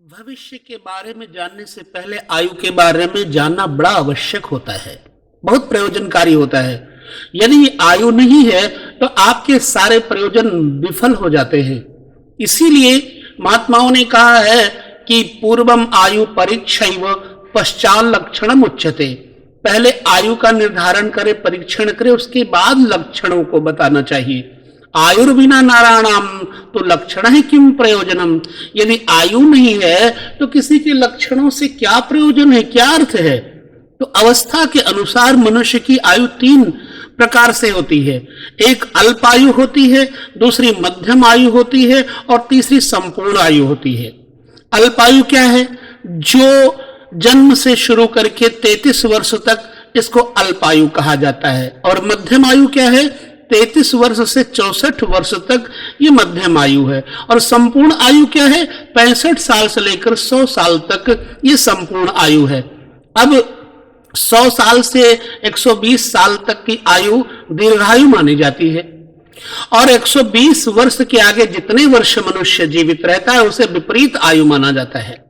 भविष्य के बारे में जानने से पहले आयु के बारे में जानना बड़ा आवश्यक होता है, बहुत प्रयोजनकारी होता है। यदि आयु नहीं है तो आपके सारे प्रयोजन विफल हो जाते हैं। इसीलिए महात्माओं ने कहा है कि पूर्वम आयु परीक्षैव पश्चात लक्षणम उच्यते। पहले आयु का निर्धारण करे, परीक्षण करे, उसके बाद लक्षणों को बताना चाहिए। आयुर्बिना नाराणाम तो लक्षण है किम प्रयोजनम। यदि आयु नहीं है तो किसी के लक्षणों से क्या प्रयोजन है, क्या अर्थ है। तो अवस्था के अनुसार मनुष्य की आयु तीन प्रकार से होती है। एक अल्पायु होती है, दूसरी मध्यम आयु होती है और तीसरी संपूर्ण आयु होती है। अल्पायु क्या है? जो जन्म से शुरू करके 33 वर्ष तक, इसको अल्पायु कहा जाता है। और मध्यम आयु क्या है? 33 वर्ष से 64 वर्ष तक ये मध्यम आयु है। और संपूर्ण आयु क्या है? 65 साल से लेकर 100 साल तक ये संपूर्ण आयु है। अब 100 साल से 120 साल तक की आयु दीर्घायु मानी जाती है। और 120 वर्ष के आगे जितने वर्ष मनुष्य जीवित रहता है उसे विपरीत आयु माना जाता है।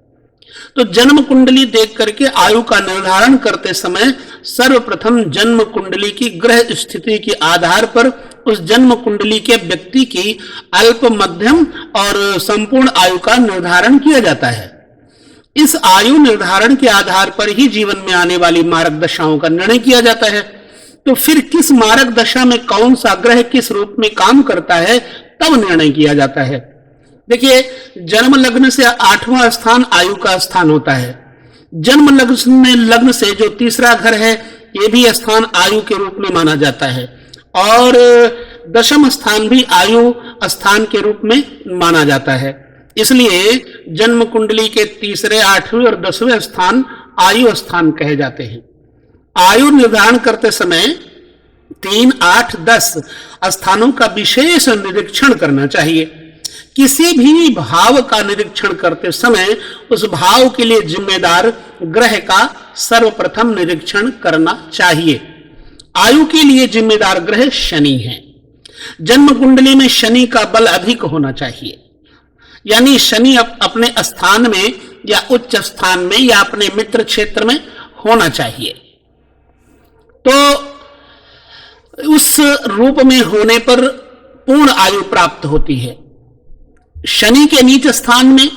तो जन्म कुंडली देख करके आयु का निर्धारण करते समय सर्वप्रथम जन्म कुंडली की ग्रह स्थिति के आधार पर उस जन्म कुंडली के व्यक्ति की अल्प, मध्यम और संपूर्ण आयु का निर्धारण किया जाता है। इस आयु निर्धारण के आधार पर ही जीवन में आने वाली मारक दशाओं का निर्णय किया जाता है। तो फिर किस मारक दशा में कौन सा ग्रह किस रूप में काम करता है, तब निर्णय किया जाता है। देखिए, जन्म लग्न से 8वां स्थान आयु का स्थान होता है। जन्म लग्न से जो तीसरा घर है, ये भी स्थान आयु के रूप में माना जाता है। और 10वां स्थान भी आयु स्थान के रूप में माना जाता है। इसलिए जन्म कुंडली के तीसरे, 8वें और 10वें स्थान आयु स्थान कहे जाते हैं। आयु निर्धारण करते समय 3, 8, 10 स्थानों का विशेष निरीक्षण करना चाहिए। किसी भी भाव का निरीक्षण करते समय उस भाव के लिए जिम्मेदार ग्रह का सर्वप्रथम निरीक्षण करना चाहिए। आयु के लिए जिम्मेदार ग्रह शनि है। जन्म कुंडली में शनि का बल अधिक होना चाहिए, यानी शनि अपने स्थान में या उच्च स्थान में या अपने मित्र क्षेत्र में होना चाहिए। तो उस रूप में होने पर पूर्ण आयु प्राप्त होती है। शनि के नीच स्थान में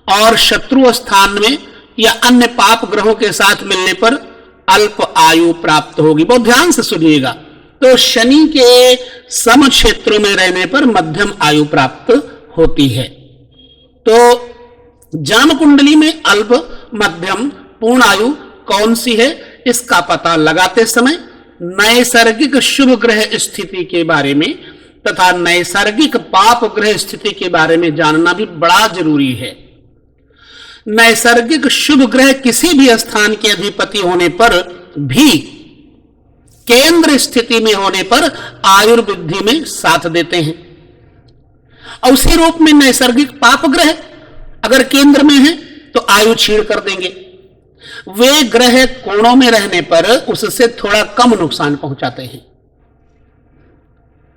और शत्रु स्थान में या अन्य पाप ग्रहों के साथ मिलने पर अल्प आयु प्राप्त होगी। बहुत ध्यान से सुनिएगा। तो शनि के सम क्षेत्रों में रहने पर मध्यम आयु प्राप्त होती है। तो जन्म कुंडली में अल्प, मध्यम, पूर्ण आयु कौन सी है, इसका पता लगाते समय नैसर्गिक शुभ ग्रह स्थिति के बारे में तथा नैसर्गिक पाप ग्रह स्थिति के बारे में जानना भी बड़ा जरूरी है। नैसर्गिक शुभ ग्रह किसी भी स्थान के अधिपति होने पर भी केंद्र स्थिति में होने पर आयुर्वृद्धि में साथ देते हैं। और उसी रूप में नैसर्गिक पाप ग्रह अगर केंद्र में है तो आयु छीड़ कर देंगे। वे ग्रह कोणों में रहने पर उससे थोड़ा कम नुकसान पहुंचाते हैं,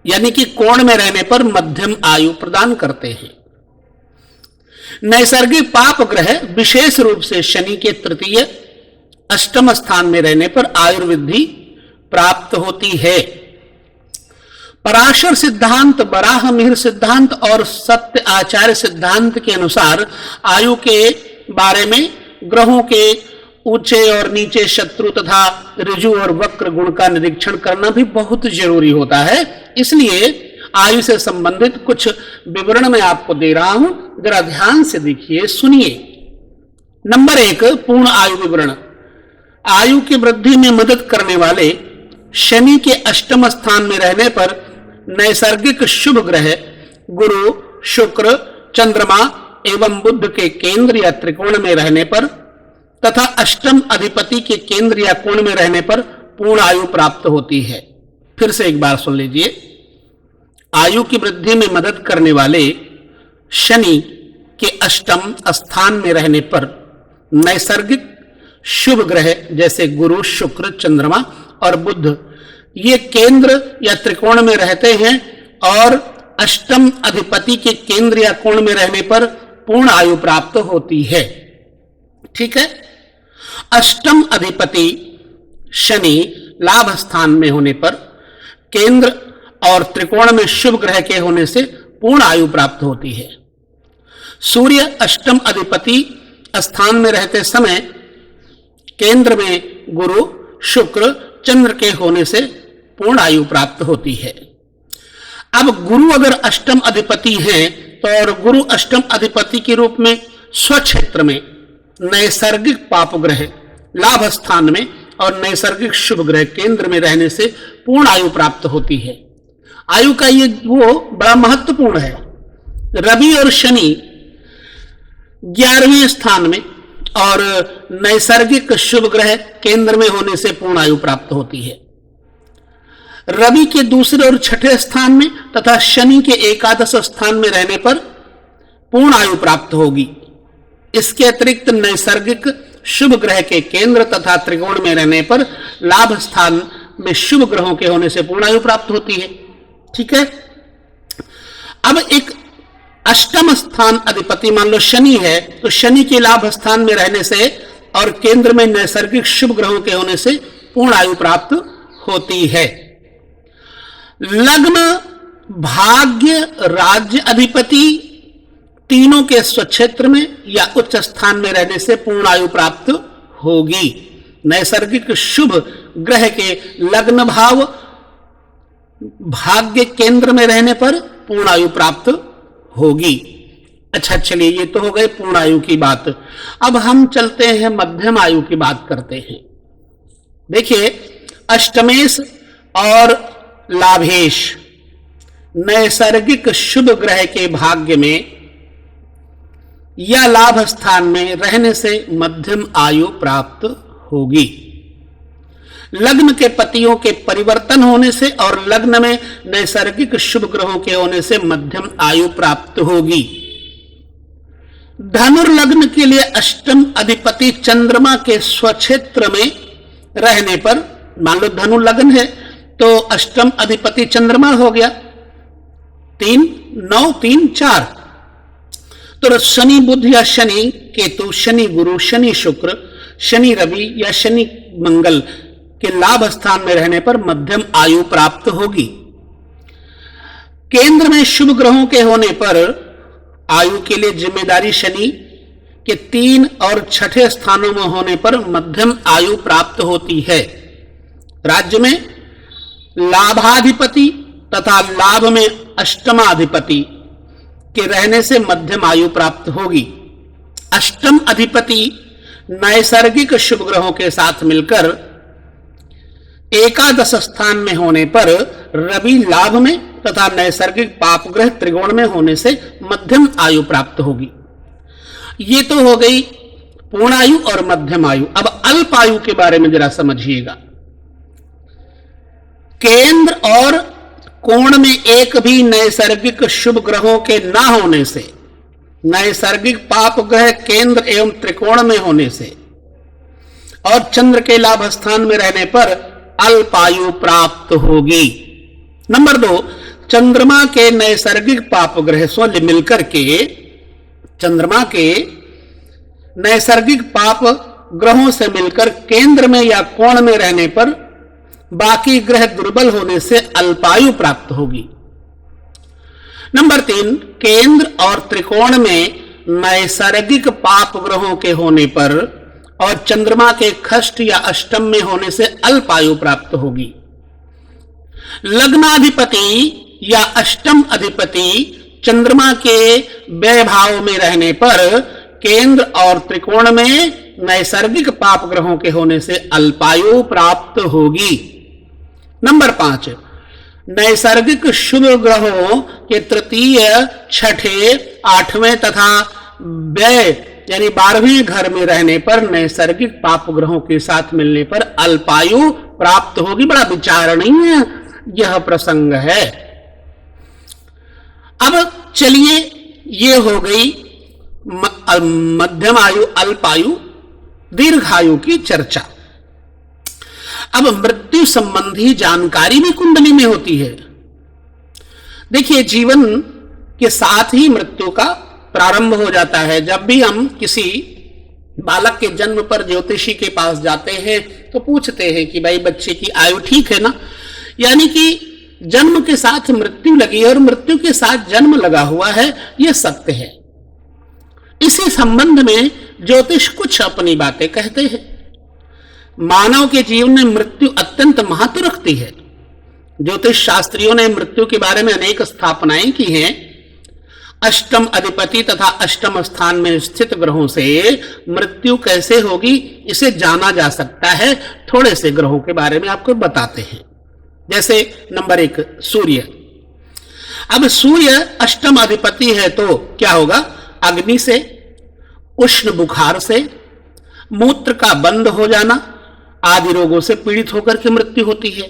यानी कि कोण में रहने पर मध्यम आयु प्रदान करते हैं। नैसर्गिक पाप ग्रह विशेष रूप से शनि के तृतीय, अष्टम स्थान में रहने पर आयुर्वृद्धि प्राप्त होती है। पराशर सिद्धांत, बराह मिहिर सिद्धांत और सत्य आचार्य सिद्धांत के अनुसार आयु के बारे में ग्रहों के ऊंचे और नीचे, शत्रु तथा ऋजु और वक्र गुण का निरीक्षण करना भी बहुत जरूरी होता है। इसलिए आयु से संबंधित कुछ विवरण मैं आपको दे रहा हूं, जरा ध्यान से देखिए, सुनिए। नंबर 1, पूर्ण आयु विवरण। आयु की वृद्धि में मदद करने वाले शनि के अष्टम स्थान में रहने पर नैसर्गिक शुभ ग्रह गुरु, शुक्र, चंद्रमा एवं बुध के केंद्र या त्रिकोण में रहने पर तथा अष्टम अधिपति के केंद्र या कोण में रहने पर पूर्ण आयु प्राप्त होती है। फिर से एक बार सुन लीजिए। आयु की वृद्धि में मदद करने वाले शनि के अष्टम स्थान में रहने पर नैसर्गिक शुभ ग्रह जैसे गुरु, शुक्र, चंद्रमा और बुध ये केंद्र या त्रिकोण में रहते हैं और अष्टम अधिपति के केंद्र या कोण में रहने पर पूर्ण आयु प्राप्त होती है। ठीक है। अष्टम अधिपति शनि लाभ स्थान में होने पर, केंद्र और त्रिकोण में शुभ ग्रह के होने से पूर्ण आयु प्राप्त होती है। सूर्य अष्टम अधिपति स्थान में रहते समय केंद्र में गुरु, शुक्र, चंद्र के होने से पूर्ण आयु प्राप्त होती है। अब गुरु अगर अष्टम अधिपति हैं तो, और गुरु अष्टम अधिपति के रूप में स्वक्षेत्र में नैसर्गिक पाप ग्रह लाभ स्थान में और नैसर्गिक शुभ ग्रह केंद्र में रहने से पूर्ण आयु प्राप्त होती है। आयु का ये वो बड़ा महत्वपूर्ण है। रवि और शनि 11वें स्थान में और नैसर्गिक शुभ ग्रह केंद्र में होने से पूर्ण आयु प्राप्त होती है। रवि के दूसरे और छठे स्थान में तथा शनि के एकादश स्थान में रहने पर पूर्ण आयु प्राप्त होगी। इसके अतिरिक्त नैसर्गिक शुभ ग्रह के केंद्र तथा त्रिकोण में रहने पर लाभ स्थान में शुभ ग्रहों के होने से पूर्ण आयु प्राप्त होती है। ठीक है। अब एक अष्टम स्थान अधिपति मान लो शनि है, तो शनि के लाभ स्थान में रहने से और केंद्र में नैसर्गिक शुभ ग्रहों के होने से पूर्ण आयु प्राप्त होती है। लग्न, भाग्य, राज्य अधिपति तीनों के स्वक्षेत्र में या उच्च स्थान में रहने से पूर्ण आयु प्राप्त होगी। नैसर्गिक शुभ ग्रह के लग्न भाव, भाग्य केंद्र में रहने पर पूर्ण आयु प्राप्त होगी। अच्छा, चलिए ये तो हो गए पूर्ण आयु की बात। अब हम चलते हैं मध्यम आयु की बात करते हैं। देखिए, अष्टमेश और लाभेश नैसर्गिक शुभ ग्रह के भाग्य में या लाभ स्थान में रहने से मध्यम आयु प्राप्त होगी। लग्न के पतियों के परिवर्तन होने से और लग्न में नैसर्गिक शुभ ग्रहों के होने से मध्यम आयु प्राप्त होगी। धनुर्लग्न के लिए अष्टम अधिपति चंद्रमा के स्वक्षेत्र में रहने पर, मान लो धनु लग्न है तो अष्टम अधिपति चंद्रमा हो गया, 3, 9, 3, 4। तो शनि बुध या शनि केतु, शनि गुरु, शनि शुक्र, शनि रवि या शनि मंगल के लाभ स्थान में रहने पर मध्यम आयु प्राप्त होगी। केंद्र में शुभ ग्रहों के होने पर आयु के लिए जिम्मेदारी शनि के 3 और छठे स्थानों में होने पर मध्यम आयु प्राप्त होती है। राज्य में लाभाधिपति तथा लाभ में अष्टमाधिपति के रहने से मध्यम आयु प्राप्त होगी। अष्टम अधिपति नैसर्गिक शुभ ग्रहों के साथ मिलकर एकादश स्थान में होने पर रवि लाभ में तथा नैसर्गिक पाप ग्रह त्रिकोण में होने से मध्यम आयु प्राप्त होगी। ये तो हो गई पूर्ण आयु और मध्यम आयु। अब अल्प आयु के बारे में जरा समझिएगा। केंद्र और कोण में एक भी नैसर्गिक शुभ ग्रहों के ना होने से, नैसर्गिक पाप ग्रह केंद्र एवं त्रिकोण में होने से और चंद्र के लाभ स्थान में रहने पर अल्पायु प्राप्त होगी। नंबर 2, चंद्रमा के नैसर्गिक पाप ग्रह से मिलकर के, चंद्रमा के नैसर्गिक पाप ग्रहों से मिलकर केंद्र में या कोण में रहने पर बाकी ग्रह दुर्बल होने से अल्पायु प्राप्त होगी। नंबर 3, केंद्र और त्रिकोण में नैसर्गिक पाप ग्रहों के होने पर और चंद्रमा के खष्ट या अष्टम में होने से अल्पायु प्राप्त होगी। लग्नाधिपति या अष्टम अधिपति चंद्रमा के व्यय भाव में रहने पर केंद्र और त्रिकोण में नैसर्गिक पाप ग्रहों के होने से अल्पायु प्राप्त होगी। नंबर 5, नैसर्गिक शुभ ग्रहों के तृतीय, छठे, 8वें तथा व्यय यानी 12वें घर में रहने पर नैसर्गिक पाप ग्रहों के साथ मिलने पर अल्पायु प्राप्त होगी। बड़ा विचारणीय यह प्रसंग है। अब चलिए, ये हो गई मध्यम आयु, अल्पायु, दीर्घायु की चर्चा। अब मृत्यु संबंधी जानकारी भी कुंडली में होती है। देखिए, जीवन के साथ ही मृत्यु का प्रारंभ हो जाता है। जब भी हम किसी बालक के जन्म पर ज्योतिषी के पास जाते हैं तो पूछते हैं कि भाई बच्चे की आयु ठीक है ना, यानी कि जन्म के साथ मृत्यु लगी है और मृत्यु के साथ जन्म लगा हुआ है, यह सत्य है। इसी संबंध में ज्योतिष कुछ अपनी बातें कहते हैं। मानव के जीवन में मृत्यु अत्यंत महत्व रखती है। ज्योतिष शास्त्रियों ने मृत्यु के बारे में अनेक स्थापनाएं की हैं। अष्टम अधिपति तथा अष्टम स्थान में स्थित ग्रहों से मृत्यु कैसे होगी इसे जाना जा सकता है। थोड़े से ग्रहों के बारे में आपको बताते हैं। जैसे नंबर 1 सूर्य। अब सूर्य अष्टम अधिपति है तो क्या होगा? अग्नि से, उष्ण बुखार से, मूत्र का बंद हो जाना आदि रोगों से पीड़ित होकर के मृत्यु होती है।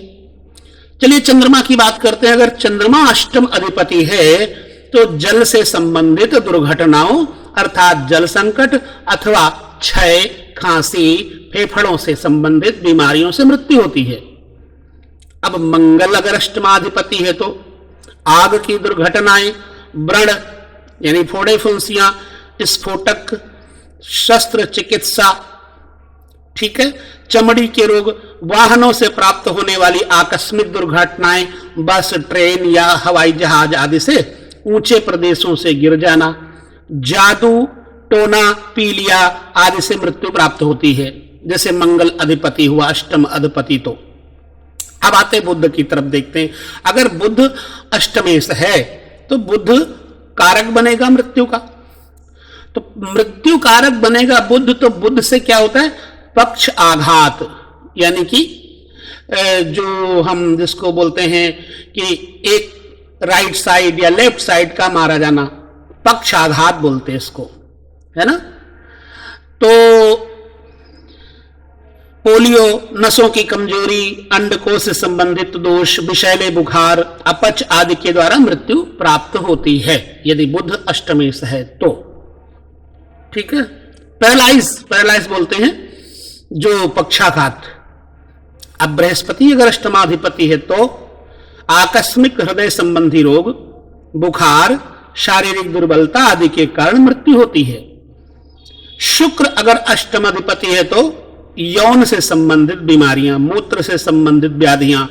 चलिए चंद्रमा की बात करते हैं। अगर चंद्रमा अष्टम अधिपति है तो जल से संबंधित दुर्घटनाओं अर्थात जल संकट अथवा क्षय, खांसी, फेफड़ों से संबंधित बीमारियों से मृत्यु होती है। अब मंगल अगर अष्टमाधिपति है तो आग की दुर्घटनाएं, व्रण यानी फोड़े फुंसियां, स्फोटक, शस्त्र चिकित्सा, ठीक है, चमड़ी के रोग, वाहनों से प्राप्त होने वाली आकस्मिक दुर्घटनाएं, बस, ट्रेन या हवाई जहाज आदि से ऊंचे प्रदेशों से गिर जाना, जादू टोना पीलिया आदि से मृत्यु प्राप्त होती है। जैसे मंगल अधिपति हुआ अष्टम अधिपति। तो अब आते बुध की तरफ देखते हैं। अगर बुध अष्टमेश है तो बुध कारक बनेगा मृत्यु का। तो मृत्यु कारक बनेगा बुध। तो बुध से क्या होता है? पक्ष आघात, यानी कि जो हम जिसको बोलते हैं कि एक राइट साइड या लेफ्ट साइड का मारा जाना, पक्ष आघात बोलते हैं इसको, है ना। तो पोलियो, नसों की कमजोरी, अंडकोश से संबंधित दोष, विषैले बुखार, अपच आदि के द्वारा मृत्यु प्राप्त होती है यदि बुध अष्टमेश है तो। ठीक है। पैरालाइज बोलते हैं जो पक्षाघात। अब बृहस्पति अगर अष्टमाधिपति है तो आकस्मिक हृदय संबंधी रोग, बुखार, शारीरिक दुर्बलता आदि के कारण मृत्यु होती है। शुक्र अगर अष्टमाधिपति है तो यौन से संबंधित बीमारियां, मूत्र से संबंधित व्याधियां,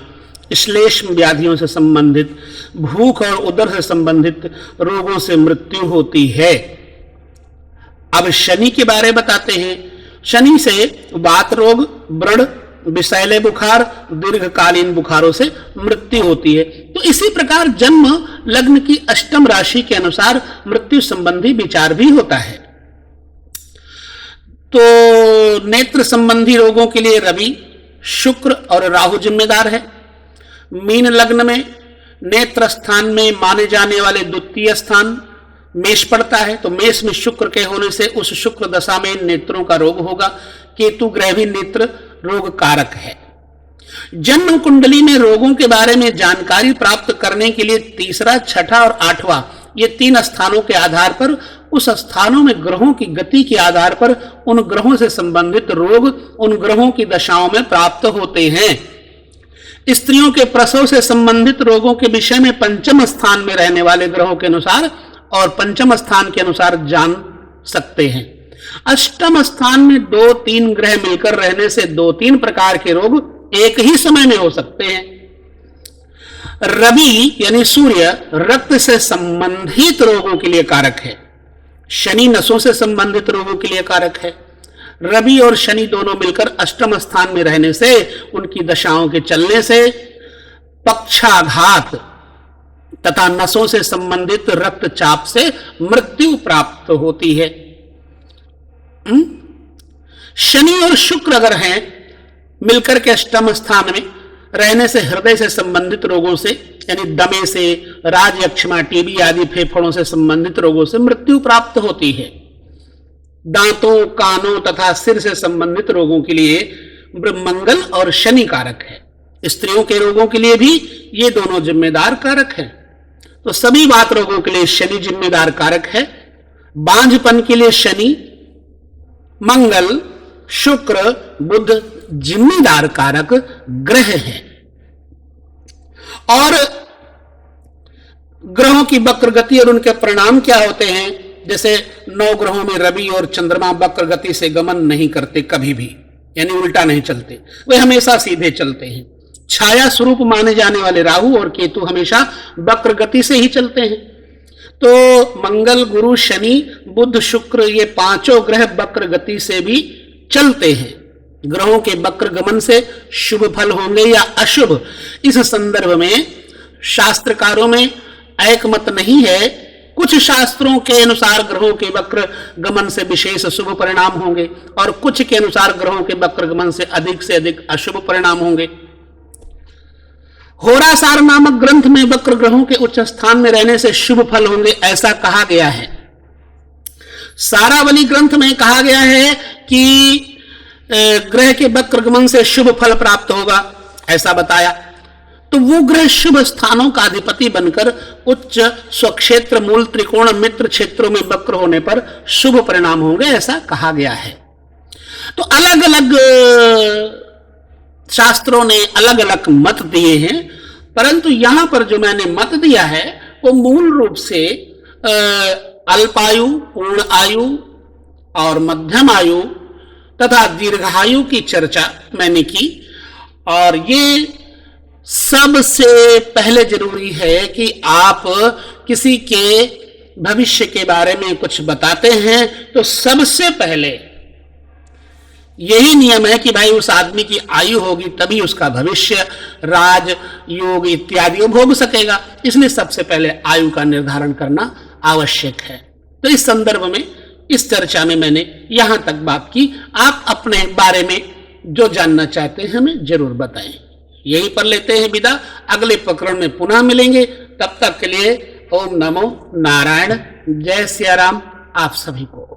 श्लेष्म व्याधियों से संबंधित, भूख और उदर से संबंधित रोगों से मृत्यु होती है। अब शनि के बारे बताते हैं। शनि से वात रोग, व्रण, विषैले बुखार, दीर्घकालीन बुखारों से मृत्यु होती है। तो इसी प्रकार जन्म लग्न की अष्टम राशि के अनुसार मृत्यु संबंधी विचार भी होता है। तो नेत्र संबंधी रोगों के लिए रवि, शुक्र और राहु जिम्मेदार है। मीन लग्न में नेत्र स्थान में माने जाने वाले द्वितीय स्थान मेष पड़ता है। तो मेष में शुक्र के होने से उस शुक्र दशा में नेत्रों का रोग होगा। केतु ग्रह भी नेत्र रोग कारक है। जन्म कुंडली में रोगों के बारे में जानकारी प्राप्त करने के लिए तीसरा, छठा और आठवां ये 3 स्थानों के आधार पर, उस स्थानों में ग्रहों की गति के आधार पर उन ग्रहों से संबंधित रोग उन ग्रहों की दशाओं में प्राप्त होते हैं। स्त्रियों के प्रसव से संबंधित रोगों के विषय में पंचम स्थान में रहने वाले ग्रहों के अनुसार और पंचम स्थान के अनुसार जान सकते हैं। अष्टम स्थान में 2-3 ग्रह मिलकर रहने से 2-3 प्रकार के रोग एक ही समय में हो सकते हैं। रवि यानी सूर्य रक्त से संबंधित रोगों के लिए कारक है। शनि नसों से संबंधित रोगों के लिए कारक है। रवि और शनि दोनों मिलकर अष्टम स्थान में रहने से, उनकी दशाओं के चलने से पक्षाघात तथा नसों से संबंधित रक्तचाप से मृत्यु प्राप्त होती है। शनि और शुक्र अगर हैं मिलकर के अष्टम स्थान में रहने से हृदय से संबंधित रोगों से यानी दमे से, राजयक्षमा, टीबी आदि फेफड़ों से संबंधित रोगों से मृत्यु प्राप्त होती है। दांतों, कानों तथा सिर से संबंधित रोगों के लिए मंगल और शनि कारक है। स्त्रियों के रोगों के लिए भी ये दोनों जिम्मेदार कारक हैं। तो सभी वात रोगों के लिए शनि जिम्मेदार कारक है। बांझपन के लिए शनि, मंगल, शुक्र, बुध जिम्मेदार कारक ग्रह हैं। और ग्रहों की वक्र गति और उनके परिणाम क्या होते हैं जैसे 9 ग्रहों में रवि और चंद्रमा वक्र गति से गमन नहीं करते कभी भी, यानी उल्टा नहीं चलते, वे हमेशा सीधे चलते हैं। छाया स्वरूप माने जाने वाले राहु और केतु हमेशा वक्र गति से ही चलते हैं। तो मंगल, गुरु, शनि, बुध, शुक्र, ये 5 ग्रह वक्र गति से भी चलते हैं। ग्रहों के वक्र गमन से शुभ फल होंगे या अशुभ, इस संदर्भ में शास्त्रकारों में एक मत नहीं है। कुछ शास्त्रों के अनुसार ग्रहों के वक्र गमन से विशेष शुभ परिणाम होंगे और कुछ के अनुसार ग्रहों के वक्र गमन से अधिक अशुभ परिणाम होंगे। होरासार नामक ग्रंथ में वक्र ग्रहों के उच्च स्थान में रहने से शुभ फल होंगे, ऐसा कहा गया है। सारावली ग्रंथ में कहा गया है कि ग्रह के वक्र गमन से शुभ फल प्राप्त होगा, ऐसा बताया। तो वो ग्रह शुभ स्थानों का अधिपति बनकर उच्च स्वक्षेत्र, मूल, त्रिकोण, मित्र क्षेत्रों में वक्र होने पर शुभ परिणाम होंगे, ऐसा कहा गया है। तो अलग अलग शास्त्रों ने अलग अलग मत दिए हैं, परंतु यहां पर जो मैंने मत दिया है वो मूल रूप से अल्पायु, पूर्ण आयु और मध्यम आयु तथा दीर्घायु की चर्चा मैंने की। और ये सबसे पहले जरूरी है कि आप किसी के भविष्य के बारे में कुछ बताते हैं तो सबसे पहले यही नियम है कि भाई उस आदमी की आयु होगी तभी उसका भविष्य, राज, योग इत्यादि भोग सकेगा। इसलिए सबसे पहले आयु का निर्धारण करना आवश्यक है। तो इस संदर्भ में, इस चर्चा में मैंने यहां तक बात की। आप अपने बारे में जो जानना चाहते हैं हमें जरूर बताएं। यहीं पर लेते हैं विदा, अगले प्रकरण में पुनः मिलेंगे। तब तक के लिए ओम नमो नारायण, जय सिया राम आप सभी को।